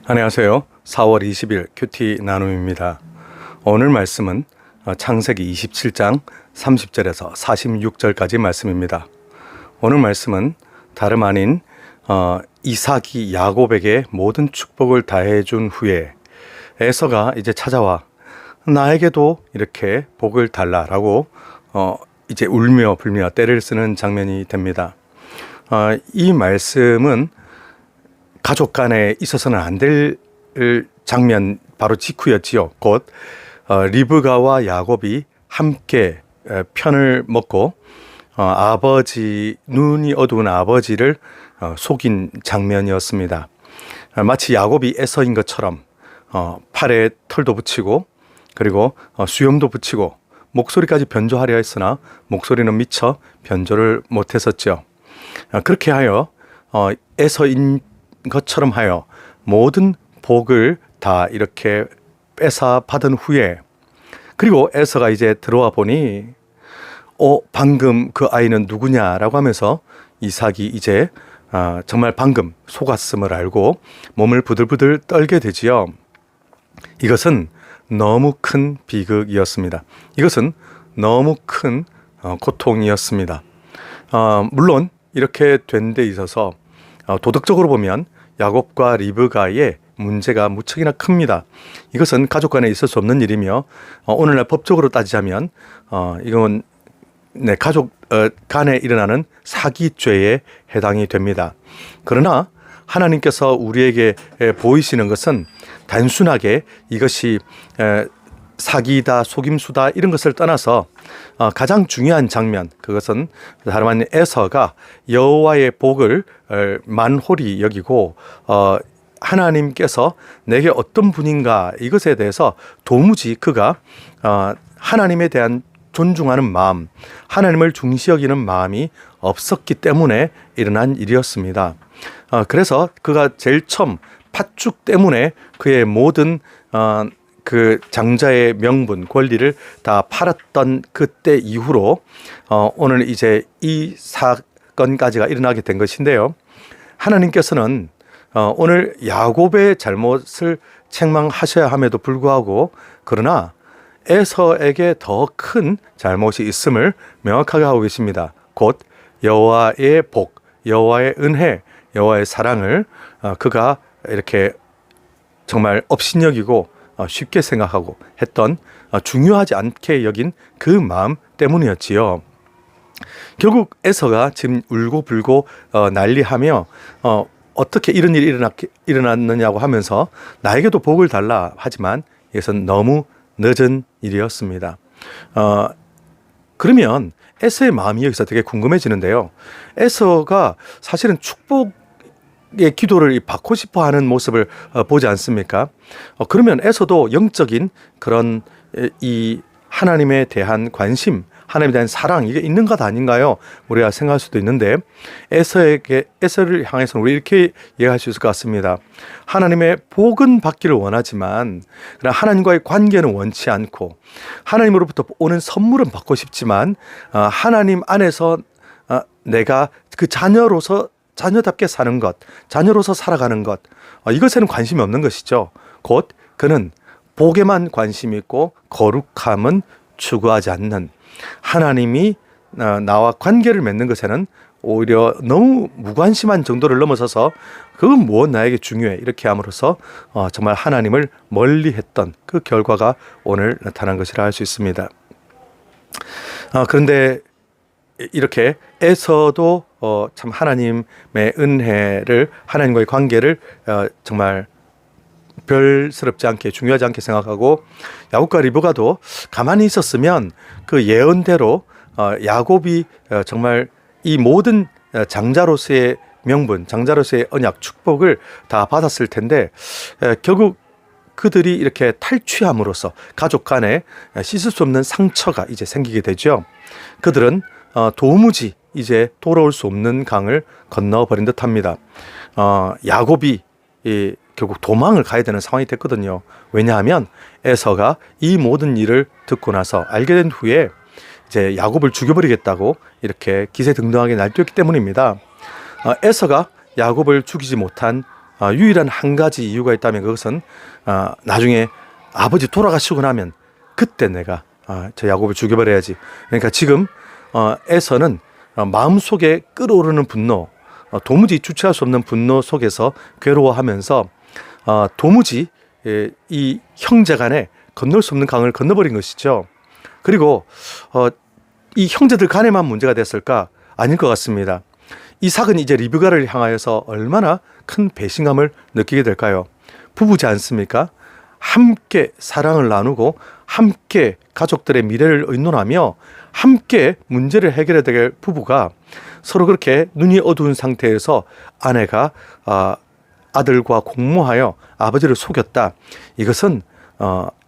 안녕하세요. 4월 20일 큐티 나눔입니다. 오늘 말씀은 창세기 27장 30절에서 46절까지 말씀입니다. 오늘 말씀은 다름 아닌 이삭이 야곱에게 모든 축복을 다해 준 후에 에서가 이제 찾아와 나에게도 이렇게 복을 달라라고 이제 울며 불며 떼를 쓰는 장면이 됩니다. 이 말씀은 가족 간에 있어서는 안 될 장면 바로 직후였지요. 곧 리브가와 야곱이 함께 편을 먹고 눈이 어두운 아버지를 속인 장면이었습니다. 마치 야곱이 에서인 것처럼 팔에 털도 붙이고 그리고 수염도 붙이고 목소리까지 변조하려 했으나 목소리는 미처 변조를 못했었죠. 그렇게 하여 에서인 것처럼 하여 모든 복을 다 이렇게 뺏어 받은 후에 그리고 에서가 이제 들어와 보니 방금 그 아이는 누구냐라고 하면서 이삭이 이제 정말 방금 속았음을 알고 몸을 부들부들 떨게 되지요. 이것은 너무 큰 비극이었습니다. 이것은 너무 큰 고통이었습니다. 물론 이렇게 된 데 있어서 도덕적으로 보면 야곱과 리브가의 문제가 무척이나 큽니다. 이것은 가족 간에 있을 수 없는 일이며 오늘날 법적으로 따지자면 이건 가족 간에 일어나는 사기죄에 해당이 됩니다. 그러나 하나님께서 우리에게 보이시는 것은 단순하게 이것이 사기다 속임수다 이런 것을 떠나서 가장 중요한 장면, 그것은 다름 아닌 에서가 여호와의 복을 만홀히 여기고 하나님께서 내게 어떤 분인가 이것에 대해서 도무지 그가 하나님에 대한 존중하는 마음, 하나님을 중시 여기는 마음이 없었기 때문에 일어난 일이었습니다. 그래서 그가 제일 처음 팥죽 때문에 그의 모든 그 장자의 명분, 권리를 다 팔았던 그때 이후로 오늘 이제 이 사건까지가 일어나게 된 것인데요. 하나님께서는 오늘 야곱의 잘못을 책망하셔야 함에도 불구하고 그러나 에서에게 더 큰 잘못이 있음을 명확하게 하고 계십니다. 곧 여호와의 복, 여호와의 은혜, 여호와의 사랑을 그가 이렇게 정말 업신여기고 쉽게 생각하고 했던 중요하지 않게 여긴 그 마음 때문이었지요. 결국 에서가 지금 울고불고 난리하며 어떻게 이런 일이 일어났느냐고 하면서 나에게도 복을 달라 하지만 이것은 너무 늦은 일이었습니다. 그러면 에서의 마음이 여기서 되게 궁금해지는데요. 에서가 사실은 축복의 기도를 받고 싶어 하는 모습을 보지 않습니까? 그러면 에서도 영적인 그런 이 하나님에 대한 관심, 하나님에 대한 사랑 이게 있는 것 아닌가요? 우리가 생각할 수도 있는데 에서를 향해서는 우리 이렇게 이해할 수 있을 것 같습니다. 하나님의 복은 받기를 원하지만 그러나 하나님과의 관계는 원치 않고 하나님으로부터 오는 선물은 받고 싶지만 하나님 안에서 내가 그 자녀답게 사는 것, 자녀로서 살아가는 것 이것에는 관심이 없는 것이죠. 곧 그는 복에만 관심이 있고 거룩함은 추구하지 않는 하나님이 나와 관계를 맺는 것에는 오히려 너무 무관심한 정도를 넘어서서 그건 뭐 나에게 중요해 이렇게 함으로써 정말 하나님을 멀리했던 그 결과가 오늘 나타난 것이라 할 수 있습니다. 그런데 이렇게 에서도 참 하나님의 은혜를 하나님과의 관계를 정말 별스럽지 않게 중요하지 않게 생각하고 야곱과 리브가도 가만히 있었으면 그 예언대로 야곱이 정말 이 모든 장자로서의 명분, 장자로서의 언약, 축복을 다 받았을 텐데 결국 그들이 이렇게 탈취함으로써 가족 간에 씻을 수 없는 상처가 이제 생기게 되죠. 그들은 도무지 이제 돌아올 수 없는 강을 건너버린 듯합니다. 야곱이 결국 도망을 가야 되는 상황이 됐거든요. 왜냐하면 에서가 이 모든 일을 듣고 나서 알게 된 후에 이제 야곱을 죽여버리겠다고 이렇게 기세등등하게 날뛰었기 때문입니다. 에서가 야곱을 죽이지 못한 유일한 한 가지 이유가 있다면 그것은 나중에 아버지 돌아가시고 나면 그때 내가 저 야곱을 죽여버려야지. 그러니까 지금 에서는 마음속에 끓어오르는 분노, 도무지 주체할 수 없는 분노 속에서 괴로워하면서 도무지 이 형제 간에 건널 수 없는 강을 건너버린 것이죠. 그리고 이 형제들 간에만 문제가 됐을까? 아닐 것 같습니다. 이삭은 이제 리브가를 향하여서 얼마나 큰 배신감을 느끼게 될까요? 부부지 않습니까? 함께 사랑을 나누고 함께 가족들의 미래를 의논하며 함께 문제를 해결해야 될 부부가 서로 그렇게 눈이 어두운 상태에서 아내가 아들과 공모하여 아버지를 속였다. 이것은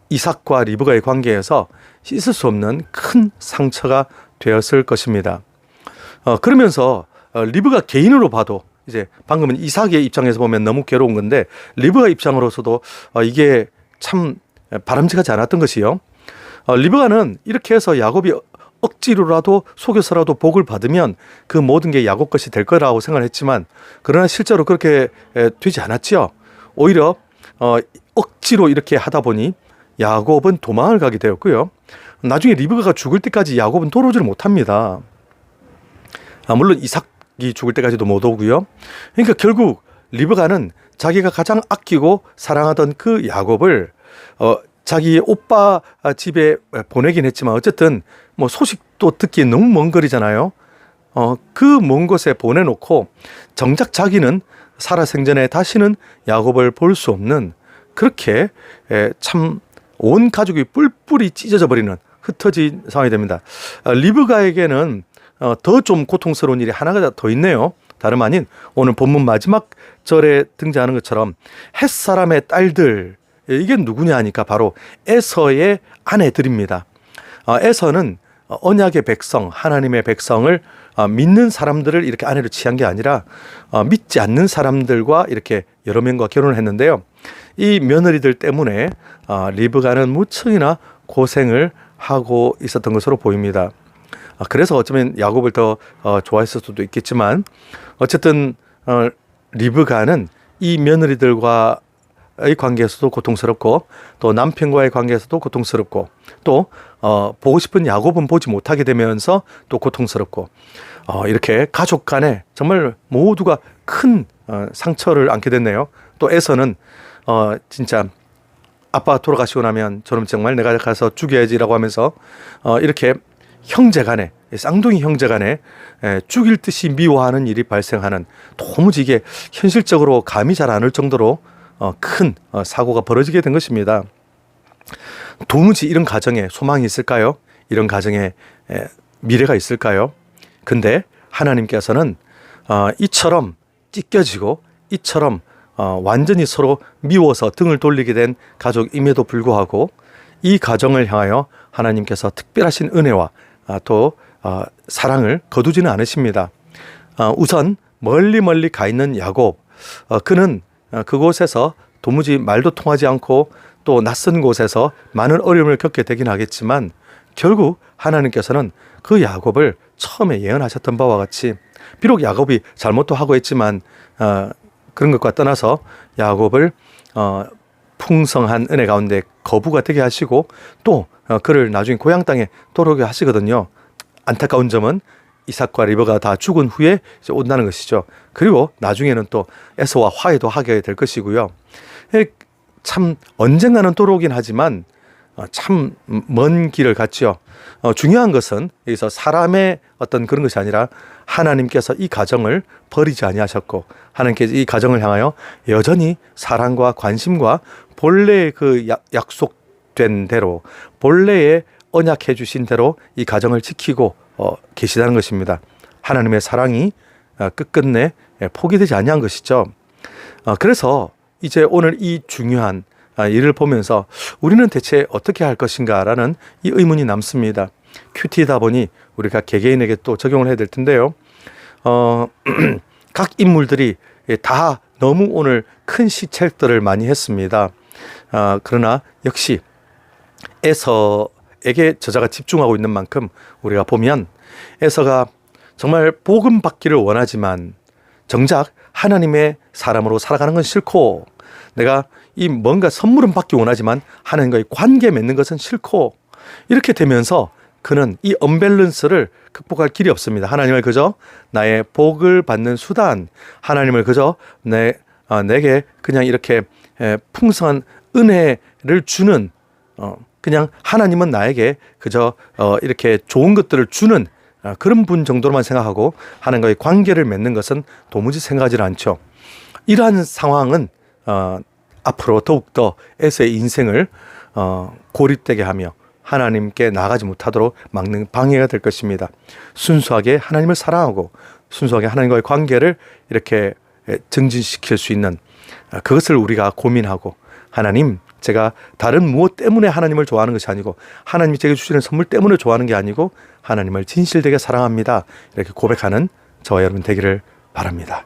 이삭과 리브가의 관계에서 씻을 수 없는 큰 상처가 되었을 것입니다. 그러면서 리브가 개인으로 봐도 이제 방금은 이삭의 입장에서 보면 너무 괴로운 건데 리브가 입장으로서도 이게 참 바람직하지 않았던 것이요. 리브가는 이렇게 해서 야곱이 억지로라도 속여서라도 복을 받으면 그 모든 게 야곱 것이 될 거라고 생각을 했지만 그러나 실제로 그렇게 되지 않았지요. 오히려 억지로 이렇게 하다 보니 야곱은 도망을 가게 되었고요. 나중에 리브가가 죽을 때까지 야곱은 돌아오지를 못합니다. 물론 이삭이 죽을 때까지도 못 오고요. 그러니까 결국 리브가는 자기가 가장 아끼고 사랑하던 그 야곱을 자기 오빠 집에 보내긴 했지만 어쨌든 뭐 소식도 듣기에 너무 먼 거리잖아요. 그 먼 곳에 보내놓고 정작 자기는 살아생전에 다시는 야곱을 볼 수 없는 그렇게 참 온 가족이 뿔뿔이 찢어져 버리는 흩어진 상황이 됩니다. 리브가에게는 더 좀 고통스러운 일이 하나가 더 있네요. 다름 아닌 오늘 본문 마지막 절에 등장하는 것처럼 햇사람의 딸들, 이게 누구냐 하니까 바로 에서의 아내들입니다. 에서는 언약의 백성, 하나님의 백성을 믿는 사람들을 이렇게 아내로 취한 게 아니라 믿지 않는 사람들과 이렇게 여러 명과 결혼을 했는데요. 이 며느리들 때문에 리브가는 무척이나 고생을 하고 있었던 것으로 보입니다. 그래서 어쩌면 야곱을 더 좋아했을 수도 있겠지만 어쨌든 리브가는 이 며느리들과의 관계에서도 고통스럽고 또 남편과의 관계에서도 고통스럽고 또 보고 싶은 야곱은 보지 못하게 되면서 또 고통스럽고 이렇게 가족 간에 정말 모두가 큰 상처를 안게 됐네요. 또 에서는 진짜 아빠 돌아가시고 나면 저놈 정말 내가 가서 죽여야지라고 하면서 이렇게 형제 간에 쌍둥이 형제 간에 죽일 듯이 미워하는 일이 발생하는 도무지 이게 현실적으로 감이 잘 안 올 정도로 큰 사고가 벌어지게 된 것입니다. 도무지 이런 가정에 소망이 있을까요? 이런 가정에 미래가 있을까요? 근데 하나님께서는 이처럼 찢겨지고 이처럼 완전히 서로 미워서 등을 돌리게 된 가족임에도 불구하고 이 가정을 향하여 하나님께서 특별하신 은혜와 또 사랑을 거두지는 않으십니다. 우선 멀리 가 있는 야곱, 그는 그곳에서 도무지 말도 통하지 않고 또 낯선 곳에서 많은 어려움을 겪게 되긴 하겠지만 결국 하나님께서는 그 야곱을 처음에 예언하셨던 바와 같이 비록 야곱이 잘못도 하고 했지만 그런 것과 떠나서 야곱을 풍성한 은혜 가운데 거부가 되게 하시고 또 그를 나중에 고향 땅에 돌아오게 하시거든요. 안타까운 점은 이삭과 리브가 다 죽은 후에 이제 온다는 것이죠. 그리고 나중에는 또 에서와 화해도 하게 될 것이고요. 참 언젠가는 돌아오긴 하지만 참 먼 길을 갔죠. 중요한 것은 여기서 사람의 어떤 그런 것이 아니라 하나님께서 이 가정을 버리지 아니하셨고 하나님께서 이 가정을 향하여 여전히 사랑과 관심과 본래의 그 약속된 대로 본래의 언약해 주신 대로 이 가정을 지키고 계시다는 것입니다. 하나님의 사랑이 끝끝내 포기되지 아니한 것이죠. 그래서 이제 오늘 이 중요한 일을 보면서 우리는 대체 어떻게 할 것인가라는 이 의문이 남습니다. 큐티다 보니 우리가 개개인에게 또 적용을 해야 될 텐데요. 각 인물들이 다 너무 오늘 큰 시책들을 많이 했습니다. 그러나 역시 에서에게 저자가 집중하고 있는 만큼 우리가 보면 에서가 정말 복음 받기를 원하지만 정작 하나님의 사람으로 살아가는 건 싫고, 내가 이 뭔가 선물은 받기 원하지만 하나님과의 관계 맺는 것은 싫고, 이렇게 되면서 그는 이 언밸런스를 극복할 길이 없습니다. 하나님을 그저 나의 복을 받는 수단, 하나님을 그저 내게 그냥 이렇게 풍성한 은혜를 주는, 그냥 하나님은 나에게 그저 이렇게 좋은 것들을 주는 그런 분 정도로만 생각하고 하나님과의 관계를 맺는 것은 도무지 생각하지 않죠. 이러한 상황은 앞으로 더욱더 에서의 인생을 고립되게 하며 하나님께 나아가지 못하도록 막는 방해가 될 것입니다. 순수하게 하나님을 사랑하고 순수하게 하나님과의 관계를 이렇게 증진시킬 수 있는 그것을 우리가 고민하고, 하나님, 제가 다른 무엇 때문에 하나님을 좋아하는 것이 아니고 하나님이 제게 주시는 선물 때문에 좋아하는 게 아니고 하나님을 진실되게 사랑합니다, 이렇게 고백하는 저와 여러분 되기를 바랍니다.